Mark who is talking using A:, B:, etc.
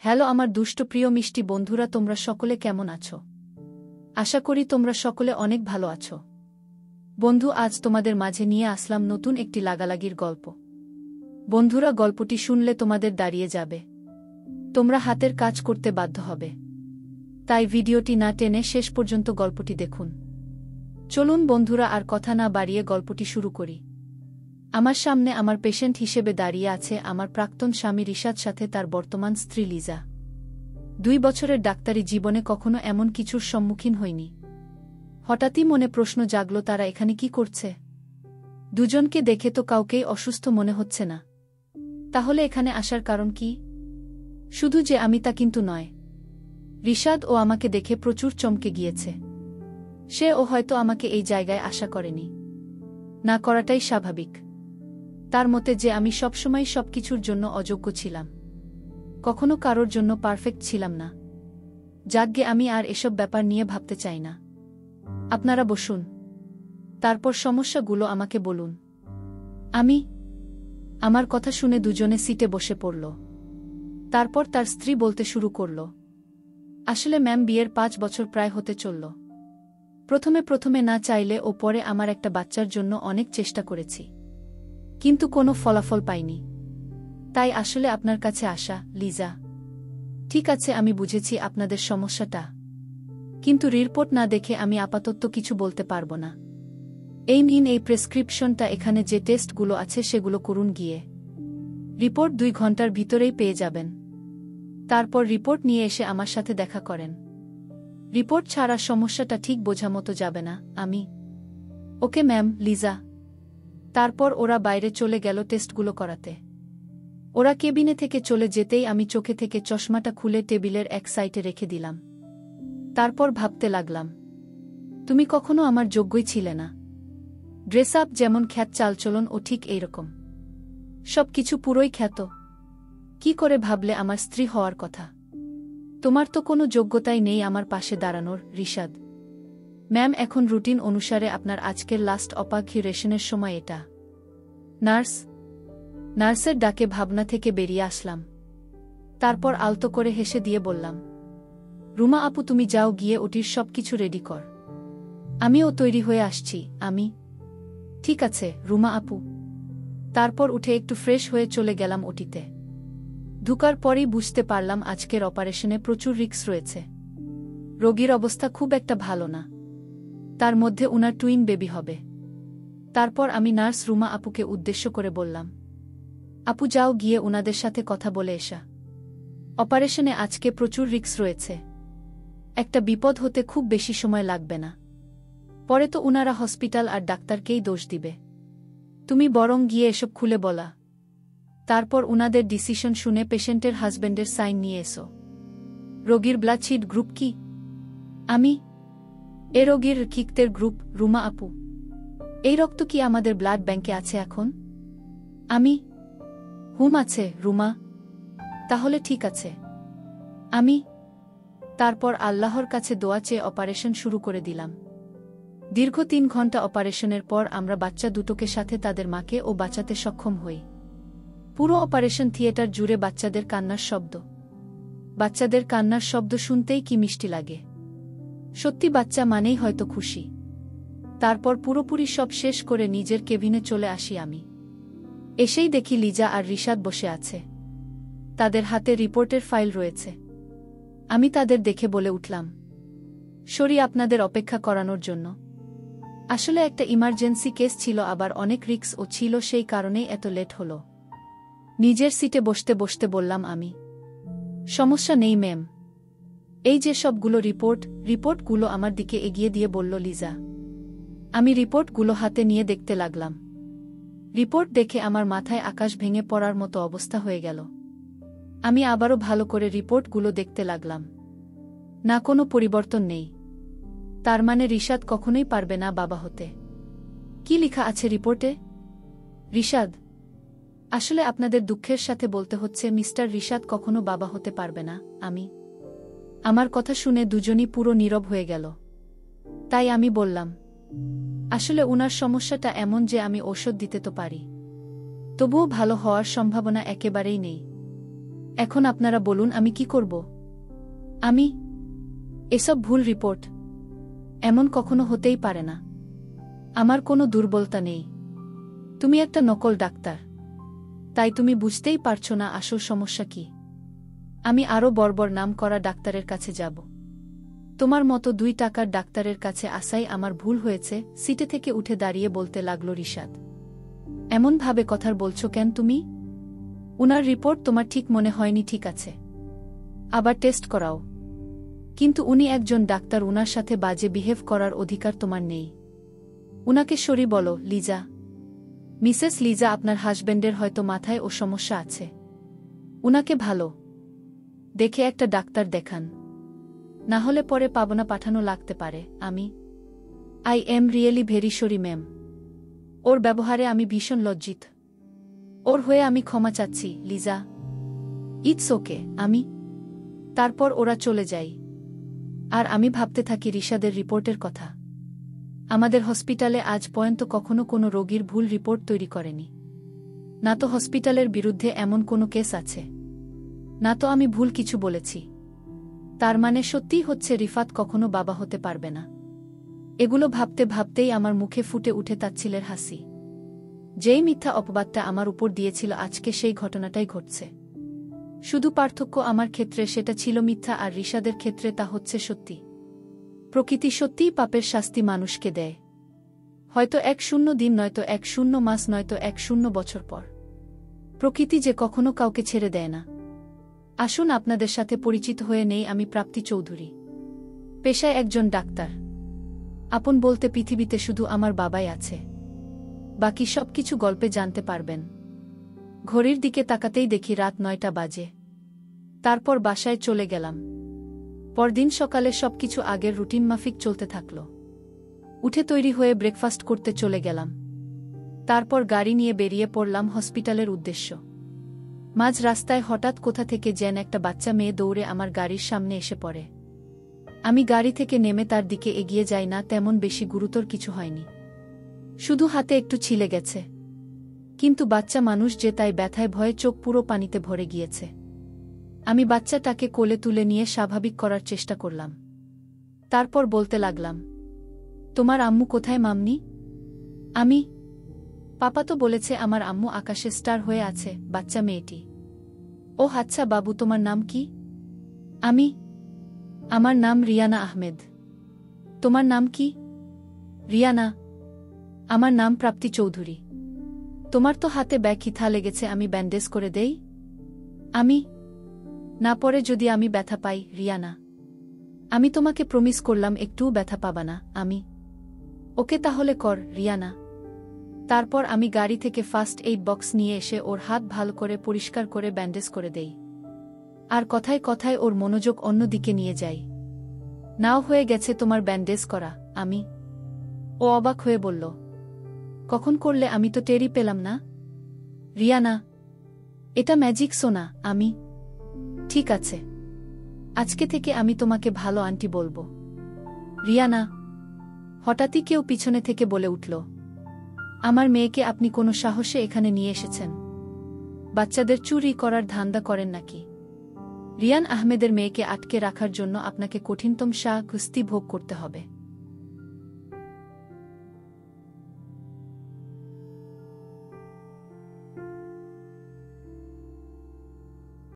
A: Hello আমার দুষ্ট প্রিয় মিষ্টি বন্ধুরা, তোমরা সকলে কেমন আছো? আশা করি তোমরা সকলে অনেক ভালো আছো। বন্ধু, আজ তোমাদের মাঝে নিয়ে আসলাম নতুন একটি লাগালাগির গল্প। বন্ধুরা, গল্পটি শুনলে তোমাদের দাঁড়িয়ে যাবে, তোমরা হাতের কাজ করতে বাধ্য হবে। তাই ভিডিওটি না টেনে শেষ পর্যন্ত গল্পটি দেখুন। চলুন বন্ধুরা, আর কথা না বাড়িয়ে গল্পটি শুরু করি। আমার সামনে আমার পেশেন্ট হিসেবে দাঁড়িয়ে আছে আমার প্রাক্তন স্বামী রিশাদ, সাথে তার বর্তমান স্ত্রী লিজা। 2 বছরের ডাক্তারি জীবনে কখনো এমন কিছুর সম্মুখীন হয়নি। হঠাৎই মনে প্রশ্ন জাগল, তারা এখানে কি করছে? দুজনকে দেখে তো কাউকেই অসুস্থ মনে হচ্ছে না। তাহলে এখানে আসার কারণ কি? শুধু যে আমি তা কিন্তু নয়। রিশাদ ও আমাকে দেখে প্রচুর চমকে গিয়েছে। ও হয়তো আমাকে এই জায়গায় আশা করেনি। না করাটাই স্বাভাবিক। তার মতে যে আমি সবসময় সবকিছুর জন্য অযোগ্য ছিলাম, কখনো কারোর জন্য পারফেক্ট ছিলাম না। যাকগে, আমি আর এসব ব্যাপার নিয়ে ভাবতে চাই না। আপনারা বসুন, তারপর সমস্যাগুলো আমাকে বলুন। আমার কথা শুনে দুজনে সিটে বসে পড়ল। তারপর তার স্ত্রী বলতে শুরু করল, আসলে ম্যাম, বিয়ের 5 বছর প্রায় হতে চলল। প্রথমে না চাইলে ও পরে আমার একটা বাচ্চার জন্য অনেক চেষ্টা করেছি, কিন্তু কোনো ফলাফল পাইনি। তাই আসলে আপনার কাছে আসা, লিজা। ঠিক আছে, আমি বুঝেছি আপনাদের সমস্যাটা, কিন্তু রিপোর্ট না দেখে আমি আপাতত কিছু বলতে পারবো না। এই প্রেসক্রিপশনটা, এখানে যে টেস্টগুলো আছে সেগুলো করুন গিয়ে। রিপোর্ট 2 ঘন্টার ভিতরেই পেয়ে যাবেন। তারপর রিপোর্ট নিয়ে এসে আমার সাথে দেখা করেন। রিপোর্ট ছাড়া সমস্যাটা ঠিক বোঝা মতো যাবে না। Okay ma'am, Liza. তারপর ওরা বাইরে চলে গেল টেস্টগুলো করাতে। ওরা কেবিনে থেকে চলে যেতেই আমি চোখে থেকে চশমাটা খুলে টেবিলের এক সাইডে রেখে দিলাম। তারপর ভাবতে লাগলাম, তুমি কখনো আমার যোগ্যই ছিলে না। ড্রেস আপ যেমন খ্যাত, চালচলন ও ঠিক এইরকম। সবকিছু পুরোই খ্যাত। কি করে ভাবলে আমার স্ত্রী হওয়ার কথা? তোমার তো কোনো যোগ্যতাই নেই আমার পাশে দাঁড়ানোর, রিশাদ। ম্যাম, এখন রুটিন অনুসারে আপনার আজকের লাস্ট অপারেশনের সময় এটা। নার্সের ডাকে ভাবনা থেকে বেরিয়ে আসলাম। তারপর আলতো করে হেসে দিয়ে বললাম, রুমা আপু, তুমি যাও গিয়ে ওটির সবকিছু রেডি কর। আমিও তৈরি হয়ে আসছি। ঠিক আছে রুমা আপু। তারপর উঠে একটু ফ্রেশ হয়ে চলে গেলাম ওটিতে। ঢুকার পরই বুঝতে পারলাম আজকের অপারেশনে প্রচুর রিস্ক রয়েছে। রোগীর অবস্থা খুব একটা ভালো না, তার মধ্যে উনার টুইন বেবি হবে। তারপর আমি নার্স রুমা আপুকে উদ্দেশ্য করে বললাম, আপু যাও গিয়ে উনাদের সাথে কথা বলে এসা। অপারেশনে আজকে প্রচুর রিস্ক রয়েছে। একটা বিপদ হতে খুব বেশি সময় লাগবে না। পরে তো উনারা হসপিটাল আর ডাক্তারকেই দোষ দিবে। তুমি বরং গিয়ে এসব খুলে বলা। তারপর উনাদের ডিসিশন শুনে পেশেন্টের হাজবেন্ডের সাইন নিয়ে এসো। রোগীর ব্লাডশিট গ্রুপ কি? এ রোগীর কিক্তের গ্রুপ, রুমা আপু। এই রক্ত কি আমাদের ব্লাড ব্যাংকে আছে এখন? হুম আছে রুমা। তাহলে ঠিক আছে। তারপর আল্লাহর কাছে দোয়া চেয়ে অপারেশন শুরু করে দিলাম। দীর্ঘ 3 ঘন্টা অপারেশনের পর আমরা বাচ্চা দুটোকে সাথে তাদের মাকে ও বাঁচাতে সক্ষম হই। পুরো অপারেশন থিয়েটার জুড়ে বাচ্চাদের কান্নার শব্দ। বাচ্চাদের কান্নার শব্দ শুনতেই কি মিষ্টি লাগে। সত্যি বাচ্চা মানেই হয়তো খুশি। তারপর পুরোপুরি সব শেষ করে নিজের কেবিনে চলে আসি আমি। এসেই দেখি লিজা আর রিশাদ বসে আছে। তাদের হাতে রিপোর্টের ফাইল রয়েছে। আমি তাদের দেখে বলে উঠলাম, সরি আপনাদের অপেক্ষা করানোর জন্য। আসলে একটা ইমার্জেন্সি কেস ছিল, আবার অনেক রিস্ক ও ছিল, সেই কারণেই এত লেট হলো। নিজের সিটে বসতে বসতে বললাম আমি, সমস্যা নেই ম্যাম। এই যে সবগুলো রিপোর্টগুলো আমার দিকে এগিয়ে দিয়ে বলল লিজা। আমি রিপোর্টগুলো হাতে নিয়ে দেখতে লাগলাম। রিপোর্ট দেখে আমার মাথায় আকাশ ভেঙে পড়ার মতো অবস্থা হয়ে গেল। আমি আবারও ভালো করে রিপোর্টগুলো দেখতে লাগলাম। না, কোনো পরিবর্তন নেই। তার মানে রিশাদ কখনোই পারবে না বাবা হতে। কি লেখা আছে রিপোর্টে? রিশাদ। আসলে আপনাদের দুঃখের সাথে বলতে হচ্ছে মিস্টার রিশাদ কখনো বাবা হতে পারবে না। আমার কথা শুনে দুজনই পুরো নীরব হয়ে গেল। তাই আমি বললাম, আসলে উনার সমস্যাটা এমন যে আমি ঔষধ দিতে তো পারি, তবুও ভালো হওয়ার সম্ভাবনা একেবারেই নেই। এখন আপনারা বলুন আমি কি করব? আমি এসব ভুল রিপোর্ট। এমন কখনো হতেই পারে না। আমার কোনো দুর্বলতা নেই। তুমি একটা নকল ডাক্তার, তাই তুমি বুঝতেই পারছো না আসল সমস্যা কি। আমি আরও বর্বর নাম করা ডাক্তারের কাছে যাব। তোমার মতো 2 টাকার ডাক্তারের কাছে আসাই আমার ভুল হয়েছে। সিটে থেকে উঠে দাঁড়িয়ে বলতে লাগল রিশাদ। এমনভাবে কথা বলছো কেন তুমি? উনার রিপোর্ট তোমার ঠিক মনে হয়নি? ঠিক আছে, আবার টেস্ট করাও। কিন্তু উনি একজন ডাক্তার, উনার সাথে বাজে বিহেভ করার অধিকার তোমার নেই। উনাকে সরি বলো লিজা। মিসেস লিজা, আপনার হাজবেন্ডের হয়তো মাথায় ও সমস্যা আছে। উনাকে ভালো দেখে একটা ডাক্তার দেখান, না হলে পরে পাবনা পাঠানো লাগতে পারে। I am really very sorry ma'am. ওর ব্যবহারে আমি ভীষণ লজ্জিত। ওর হয়ে আমি ক্ষমা চাচ্ছি লিজা। It's okay. তারপর ওরা চলে যায়, আর আমি ভাবতে থাকি রিশাদের রিপোর্টের কথা। আমাদের হসপিটালে আজ পর্যন্ত কখনো কোনো রোগীর ভুল রিপোর্ট তৈরি করেনি। না তো হসপিটালের বিরুদ্ধে এমন কোনো কেস আছে, না তো আমি ভুল কিছু বলেছি। তার মানে সত্যিই হচ্ছে রিফাত কখনো বাবা হতে পারবে না। এগুলো ভাবতে ভাবতেই আমার মুখে ফুটে উঠে তাচ্ছিলের হাসি। যেই মিথ্যা অপবাদটা আমার উপর দিয়েছিল আজকে সেই ঘটনাটাই ঘটছে। শুধু পার্থক্য আমার ক্ষেত্রে সেটা ছিল মিথ্যা, আর রিশাদের ক্ষেত্রে তা হচ্ছে সত্যি। প্রকৃতি সত্যিই পাপের শাস্তি মানুষকে দেয়, হয়তো 1-0 দিন, নয়তো 1-0 মাস, নয়তো 1-0 বছর পর। প্রকৃতি যে কখনো কাউকে ছেড়ে দেয় না। আসুন আপনাদের সাথে পরিচিত হয়ে নেই। আমি প্রাপ্তি চৌধুরী, পেশায় একজন ডাক্তার। আপন বলতে পৃথিবীতে শুধু আমার বাবাই আছে, বাকি সবকিছু গল্পে জানতে পারবেন। ঘড়ির দিকে তাকাতেই দেখি রাত 9টা বাজে। তারপর বাসায় চলে গেলাম। পরদিন সকালে সবকিছু আগের রুটিন মাফিক চলতে থাকল। উঠে তৈরি হয়ে ব্রেকফাস্ট করতে চলে গেলাম। তারপর গাড়ি নিয়ে বেরিয়ে পড়লাম হসপিটালের উদ্দেশ্য। মাঝ রাস্তায় হঠাৎ কোথা থেকে যেন একটা বাচ্চা মেয়ে দৌড়ে আমার গাড়ির সামনে এসে পড়ে। আমি গাড়ি থেকে নেমে তার দিকে এগিয়ে যাই না। তেমন বেশি গুরুতর কিছু হয়নি, শুধু হাতে একটু ছিলে গেছে। কিন্তু বাচ্চা মানুষ যে, তাই ব্যথায় ভয়ে চোখ পুরো পানিতে ভরে গিয়েছে। আমি বাচ্চাটাকে কোলে তুলে নিয়ে স্বাভাবিক করার চেষ্টা করলাম। তারপর বলতে লাগলাম, তোমার আম্মু কোথায় মামনি? পাপা তো বলেছে আমার আম্মু আকাশে স্টার হয়ে আছে। বাচ্চা মেয়েটি। ও আচ্ছা বাবু, তোমার নাম কি? আমার নাম রিয়ানা আহমেদ। তোমার নাম কি? রিয়ানা। আমার নাম প্রাপ্তি চৌধুরী। তোমার তো হাতে ব্যথা লেগেছে, আমি ব্যান্ডেজ করে দেই? না, পরে যদি আমি ব্যথা পাই রিয়ানা। আমি তোমাকে প্রমিস করলাম একটুও ব্যথা পাবা না। ওকে তাহলে কর রিয়ানা। তারপর আমি গাড়ি থেকে ফার্স্ট এইড বক্স নিয়ে এসে ওর হাত ভালো করে পরিষ্কার করে ব্যান্ডেজ করে দেই, আর কথায় কথায় ওর মনোযোগ অন্য দিকে নিয়ে যাই। নাও হয়ে গেছে তোমার ব্যান্ডেজ করা। ও অবাক হয়ে বলল, কখন করলে? আমি তো টেরই পেলাম না। রিয়ানা, এটা ম্যাজিক সোনা। ঠিক আছে, আজকে থেকে আমি তোমাকে ভালো আন্টি বলবো। রিয়ানা। হঠাৎই কেউ পিছনে থেকে বলে উঠল, আমার মেয়েকে আপনি কোনো সাহসে এখানে নিয়ে এসেছেন? বাচ্চাদের চুরি করার ধান্দা করেন নাকি? রিয়ান আহমেদের মেয়েকে আটকে রাখার জন্য আপনাকে কঠিনতম শাস্তি ভোগ করতে হবে।